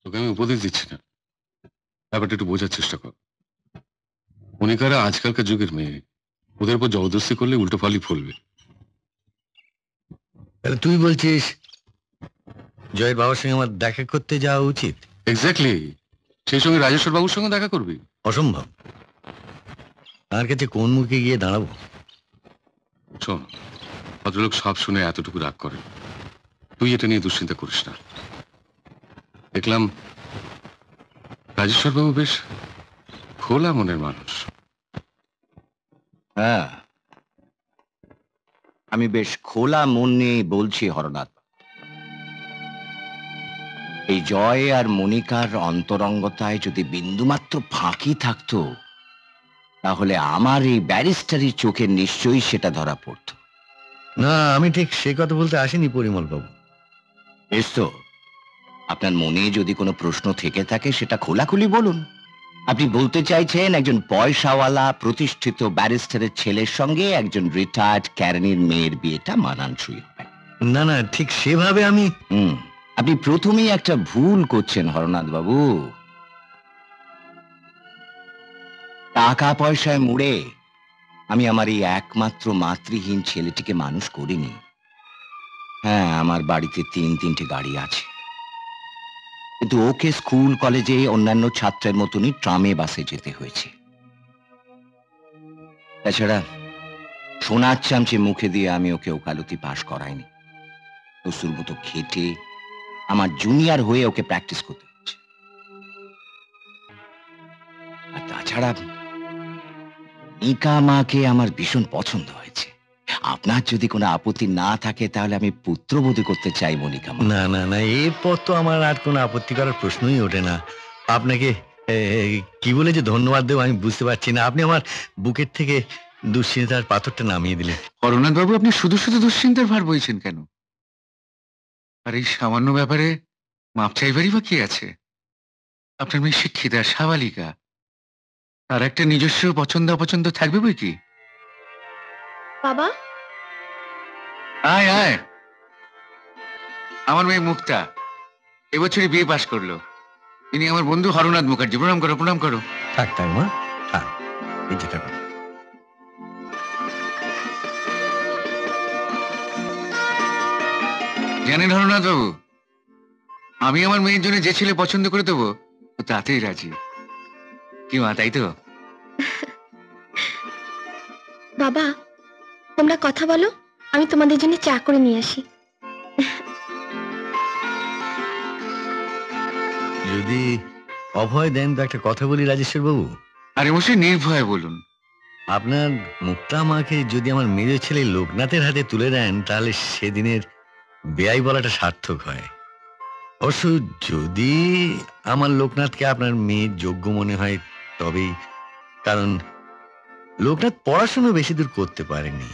তোকে আমি উপদেশ দিচ্ছি না, ব্যাপারটা একটু বোঝার চেষ্টা কর। মনিকারা আজকালকার যুগের মেয়ে, ওদের উপর জবরদস্তি করলে উল্টো ফালি ফলবে। তাহলে তুই বলছিস জয়ের বাবার সঙ্গে আমার দেখা করতে যাওয়া উচিত? এক্স্যাক্টলি, সেই সঙ্গে রাজেশ্বর বাবুর সঙ্গে দেখা করবি। অসম্ভব, তার কাছে কোন মুখে গিয়ে দাঁড়াবো? শোন, ভদ্রলোক সব শুনে এতটুকু রাগ করে, তুই এটা নিয়ে দুশ্চিন্তা করিস না। দেখলাম রাজেশ্বর বাবু বেশ খোলা মনের মানুষ। হ্যাঁ, আমি বেশ খোলা মন নিয়ে বলছি হরনাথ। এই জয় আর মনিকার অন্তরঙ্গতায় যদি বিন্দুমাত্র ফাঁকি থাকতো, তাহলে আমার এই ব্যারিস্টারি চোখে নিশ্চয়ই সেটা ধরা পড়তো। না, আমি ঠিক সে কথা বলতে আসিনি পরিমল বাবু। বেশ তো, আপনার মনে যদি কোনো প্রশ্ন থেকে থাকে সেটা খোলাখুলি বলুন। আপনি বলতে চাইছেন একজন পয়সাওয়ালা প্রতিষ্ঠিত ব্যারিস্টারের ছেলের সঙ্গে একজন রিটায়ার্ড ক্যারেনির মেয়ের বিয়েটা মানানসই হবে। না না, ঠিক সেভাবে আমি আপনি প্রথমেই একটা ভুল করছেন হরনাথ বাবু। টাকা পয়সায় মুড়ে আমি আমার এই একমাত্র মাতৃহীন ছেলেটিকে মানুষ করিনি। হ্যাঁ, আমার বাড়িতে 3-3টে গাড়ি আছে, কিন্তু ওকে স্কুল কলেজে অন্যান্য ছাত্রের মতনই ট্রামে বাসে যেতে হয়েছে। তাছাড়া সোনার চামচে মুখে দিয়ে আমি ওকে ওকালতি পাশ করাইনি। দস্যুর মতো খেটে আমার জুনিয়র হয়ে ওকে প্র্যাকটিস করতে হচ্ছে। আর তাছাড়া নিকা মাকে আমার ভীষণ পছন্দ হয়েছে। আপনার যদি কোনো আপত্তি না থাকে তাহলে আমি পুত্রবধূ করতে চাই মনিকা মা। না না না, এরপর তো আমার আর কোনো আপত্তি করার প্রশ্নই ওঠে না। আপনাকে কি বলে যে ধন্যবাদ দেব আমি বুঝতে পারছি না। আপনি আমার বুকের থেকে দুশ্চিন্তার পাথরটা নামিয়ে দিলেন। হরনাথ বাবু, আপনি শুধু শুধু দুশ্চিন্তার ভার বইছেন কেন? আর এই সামান্য ব্যাপারে মাপ চাইবারই বা কি আছে? আপনার মেয়ে শিক্ষিতা, সাবালিকা, তার একটা নিজস্ব পছন্দ অপছন্দ থাকবে বই কি। বাবা, আয় আয়, আমার মেয়ে মুক্তা এবছরই বিয়ে পাশ করলো। তিনি আমার বন্ধু হরনাথ মুখার্জি। প্রণাম করো, প্রণাম করো। থাক থাক মা, থাক, এই যে থাক। জানেন হরনাথ বাবু, আমি আমার মেয়ের জন্য যে ছেলে পছন্দ করে দেবো ও তাতেই রাজি। কি মা, তাই তো? বাবা তোমরা কথা বলো, আমি তোমাদের জন্য চা করে নিয়ে আসি। যদি অভয় দেন তো একটা কথা বলি রাজেশ্বর বাবু। আরে বসে নির্ভয়ে বলুন। আপনার মুক্তা মাকে যদি আমার মেজ ছেলে লোকনাথের হাতে তুলে দেন তাহলে সেদিনের বেয়াই বলাটা সার্থক হয়। অবশ্য যদি আমার লোকনাথকে আপনার মেয়ের যোগ্য মনে হয় তবেই, কারণ লোকনাথ পড়াশোনা বেশি দূর করতে পারেনি,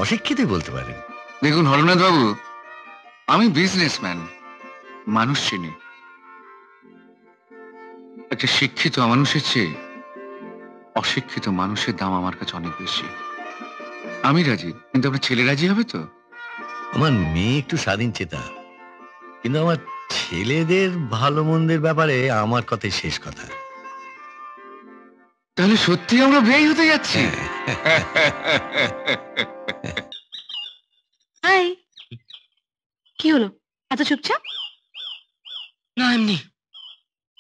অশিক্ষিতই বলতে পারেন। দেখুন হরনাথ বাবু, আমি বিজনেসম্যান, মানুষ চিনি। একটা শিক্ষিত মানুষের চেয়ে অশিক্ষিত মানুষের দাম আমার কাছে অনেক বেশি। আমি রাজি, কিন্তু আপনার ছেলে রাজি হবে তো? আমার মেয়ে একটু স্বাধীন চেতা, কিন্তু আমার ছেলেদের ভালো মন্দের ব্যাপারে আমার কথাই শেষ কথা। তাহলে সত্যি আমরা বিয়ে হতে যাচ্ছি? হাই, কি হলো এত চুপচাপ? না এমনি।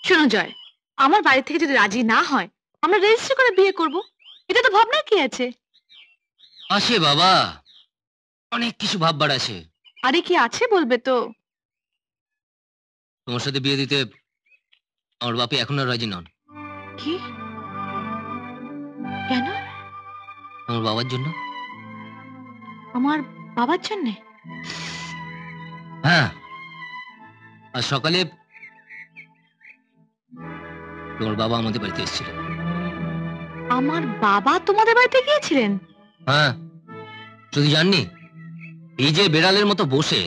শোনো জয়, আমার বাড়ি থেকে যদি রাজি না হয় আমরা রেজিস্টার করে বিয়ে করব, এটা তো ভাবনা কি আছে? আছে বাবা, অনেক কিছু ভাববার আছে। আরে কি আছে বলবে তো? তোমার সাথে বিয়ে দিতে আমার বাপি এখন আর রাজি নন। কি? কেন? আমার বাবার জন্য। আমার বাবার জন্যে? হ্যাঁ, আজ সকালে তোমার বাবা আমাদের বাড়িতে এসেছিল। আমার বাবা তোমাদের বাড়িতে গিয়েছিলেন? হ্যাঁ, শুধু জাননি, এই যে বেড়ালের মতো বসে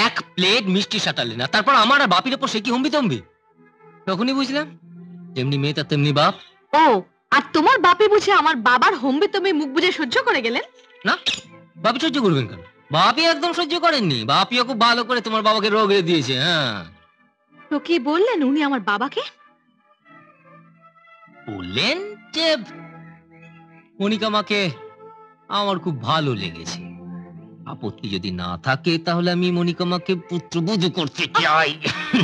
এক প্লেট মিষ্টি সাটালেন না, তারপর আমার আর বাপির ওপর সে কি হম্বি তম্বি। তখনই বুঝলাম যেমনি মেয়ে তার তেমনি বাপ। ও, আর তোমার বাপি বুঝে আমার বাবার হম্বি তুমি মুখ বুঝে সহ্য করে গেলেন? না, বাপি সহ্য করবেন কেন? বাপি একদম সহ্য করেননি, বাপিও খুব ভালো করে তোমার বাবাকে রোগড়ে দিয়েছে। হ্যাঁ, তো কি বললেন উনি আমার বাবাকে? বললেন যে মনিকামাকে আমার খুব ভালো লেগেছে, আপত্তি যদি না থাকে তাহলে আমি মনিকামাকে পুত্রবধূ করতে চাই।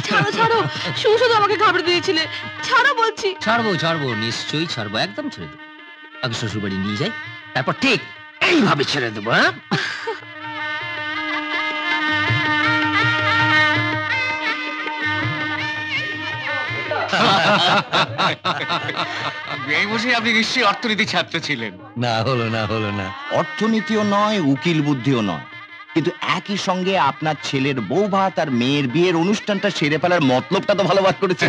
ছাড়ো ছাড়ো, শুধু শুধু আমাকে ঘাবড়ে দিয়েছিলে, ছাড়ো বলছি। ছাড়বো ছাড়বো, নিশ্চয়ই ছাড়বো, একদম ছেড়ে দেবো। আগে শ্বশুর বাড়ি নিয়ে যাই, তারপর ঠিক এইভাবে ছেড়ে দেবো। হ্যাঁ, আপনি নিশ্চয়ই অর্থনীতি ছাত্র ছিলেন। না হলো না হলো না। অর্থনীতিও নয়, উকিল বুদ্ধিও নয়, কিন্তু একই সঙ্গে আপনার ছেলের বউ ভাত আর মেয়ের বিয়ের অনুষ্ঠানটা সেরে ফেলার মতলবটা তো ভালো বার করেছে।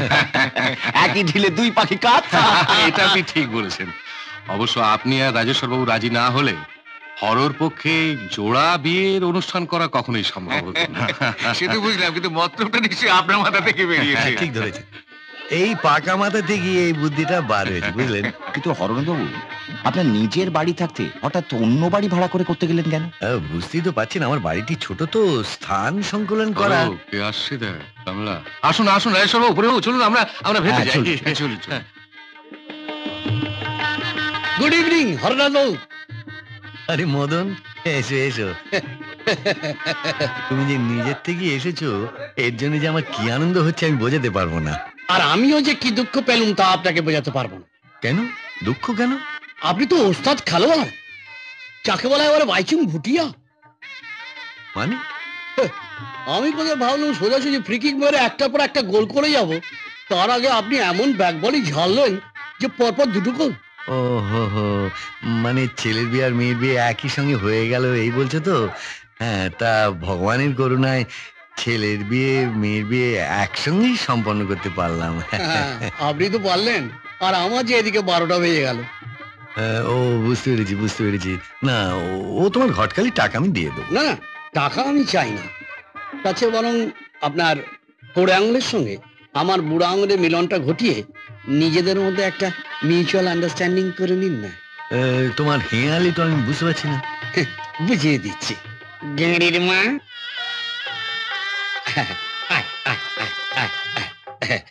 একই ঢিলে দুই পাখি কাজ। এটা আপনি ঠিক বলেছেন। অবশ্য আপনি আর রাজেশ্বর বাবু রাজি না হলে হরর পক্ষে জোড়া বিয়ের অনুষ্ঠান করা কখনোই সম্ভব হতো না। সে তো বুঝলাম, কিন্তু মতলবটা নিশ্চয়ই আপনার মাথা থেকে বেরিয়েছে। হ্যাঁ, ঠিক ধরেছে। এই পাকা মাথা থেকে এই বুদ্ধিটা বার হয়েছে, বুঝলেন? কিন্তু হরণবাবু, আপনার নিজের বাড়ি থাকতে হঠাৎ অন্য বাড়ি ভাড়া করে করতে গেলেন কেন? বুঝতেই তো পারছেন, আমার বাড়িটি ছোট তো, স্থান সংকুলন করা। ও, কে আসছে দেখ কমলা। আসুন আসুন রাজেশ্বর বাবু, উপরে চলুন, আমরা ভেতরে হ্যাঁ, যাই। চলুন, হ্যাঁ, চলুন চলুন। গুড ইভিনিং হরনাথ বাবু। আরে মদন, এসো এসো। তুমি যে নিজের থেকে এসেছো, এর জন্য যে আমার কি আনন্দ হচ্ছে আমি বোঝাতে পারবো না। আর আমিও যে কি দুঃখ পেলুম তা আপনাকে বোঝাতে পারবো না। কেন দুঃখ কেন? আপনি তো ওস্তাদ খেলোয়াড়, যাকে বলা এবারে বাইচুং ভুটিয়া। মানে আমি কোথায় ভাবলাম সোজাসুজি ফ্রি কিক মেরে একটার পর একটা গোল করে যাব, তার আগে আপনি এমন ব্যাক বলই ঝাড়লেন যে পরপর দুটো গোল। ও হো হো, মানে ছেলের বিয়ে আর মেয়ের বিয়ে একই সঙ্গে হয়ে গেল এই বলছো তো? হ্যাঁ, তা ভগবানের করুণায় ছেলের বিয়ে মেয়ের বিয়ে একসঙ্গেই সম্পন্ন করতে পারলাম। হ্যাঁ, আপনি তো পারলেন, আর আমার যে এদিকে 12টা বেজে গেল। ও বুঝতে পেরেছি বুঝতে পেরেছি। না, ও তোমার ঘটকালি টাকা আমি দিয়ে দেবো। না না, টাকা আমি চাই না, তাছে বরং আপনার পোড়ে আঙুলের সঙ্গে আমার বুড়ো আঙুলের মিলনটা ঘটিয়ে নিজেদের মধ্যে একটা মিউচুয়াল আন্ডারস্ট্যান্ডিং করে নিন না। তোমার হেয়ালি তো আমি বুঝতে পারছি না। বুঝিয়ে দিচ্ছি। গেঁড়ির মা, আয়, আয়, আয়, আয়, আয়।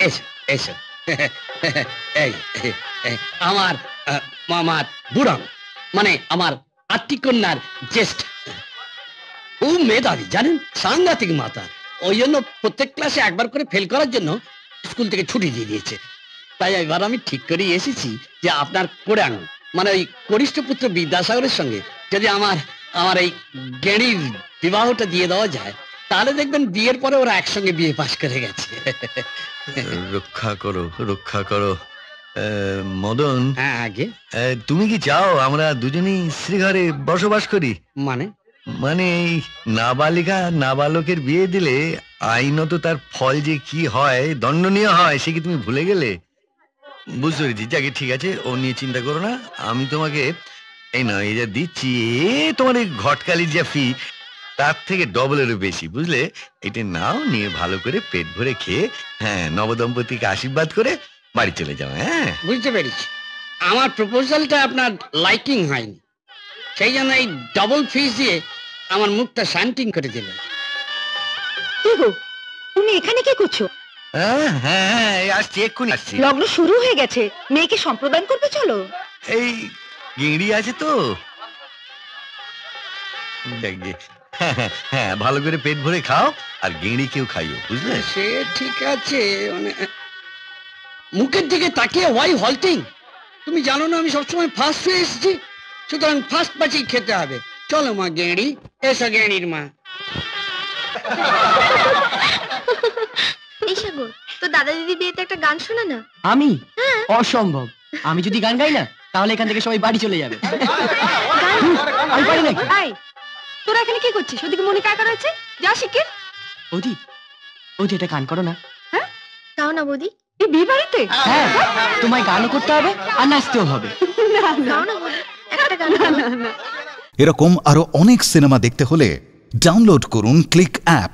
এসো এসো। এই আমার মামার বুড়া, মানে আমার আত্মিকন্যার জ্যেষ্ঠ। ও মেধাবী জানেন, সাংঘাতিক মাথা। ওই জন্য প্রত্যেক ক্লাসে একবার করে ফেল করার জন্য স্কুল থেকে ছুটি দিয়ে দিয়েছে। তাই এবার আমি ঠিক করে এসেছি যে আপনার কোড়ে আঙুল, মানে ওই কনিষ্ঠ পুত্র বিদ্যাসাগরের সঙ্গে যদি আমার এই গেঁড়ির বিবাহটা দিয়ে দেওয়া যায়, তাহলে দেখবেন বিয়ের পরে ওরা একসঙ্গে বিয়ে পাশ করে গেছে। রক্ষা করো রক্ষা করো। মদন, হ্যাঁ আগে তুমি কি চাও আমরা দুজনেই শ্রীঘরে বসবাস করি? মানে এই নাবালিকা নাবালকের বিয়ে দিলে আইনত তার ফল যে কি হয়, দণ্ডনীয় হয়, সে কি তুমি ভুলে গেলে? বুঝতে পেরেছি, যাকে ঠিক আছে, ও নিয়ে চিন্তা করো না। আমি তোমাকে এই না এই যা দিচ্ছি, তোমার এই ঘটকালির যা ফি তার থেকে ডবলেরও বেশি, বুঝলে? এটা নাও, নিয়ে ভালো করে পেট ভরে খেয়ে, হ্যাঁ, নবদম্পতিকে আশীর্বাদ করে বাড়ি চলে যাও। হ্যাঁ, বুঝতে পেরেছি। আমার প্রপোজালটা আপনার লাইকিং হয়নি, সেই জন্য এই ডবল ফিস দিয়ে আমার মুখটা শান্তিং করে দিলেন। তুমি এখানে কি করছো? হ্যাঁ হ্যাঁ হ্যাঁ, আসছি, এক্ষুনি আসছি। লগ্ন শুরু হয়ে গেছে, মেয়েকে সম্প্রদান করবে, চলো। এই গেঁড়ি আছে তো, দেখবে। হ্যাঁ হ্যাঁ হ্যাঁ, ভালো করে পেট ভরে খাও আর গেঁড়িকেও খাইও, বুঝলে? সে ঠিক আছে, মানে মুখের দিকে তাকিয়ে ওয়াই হল্টিং? তুমি জানো না আমি সবসময় ফার্স্ট হয়ে এসেছি, সুতরাং ফার্স্ট বাঁচি খেতে হবে। চলো মা গেঁড়ি, এসো গেঁড়ির মা। এই সাগর, তো দাদা দিদি বিয়েতে একটা গান শোনা না। আমি? অসম্ভব, আমি যদি গান গাই না তাহলে এখান থেকে সবাই বাড়ি চলে যাবে। আমি পারি নাকি? তোরা এখানে কি করছিস? ওদিকে মনে কাকা রয়েছে, যা শিখির। ওদি এটা গান করো না। হ্যাঁ, গাও না বৌদি। এই বিয়ে বাড়িতে? হ্যাঁ, তোমায় গানও করতে হবে আর নাচতেও হবে। গাও না বৌদি, একটা গান। এরকম আরো অনেক সিনেমা দেখতে হলে ডাউনলোড করুন ক্লিক অ্যাপ।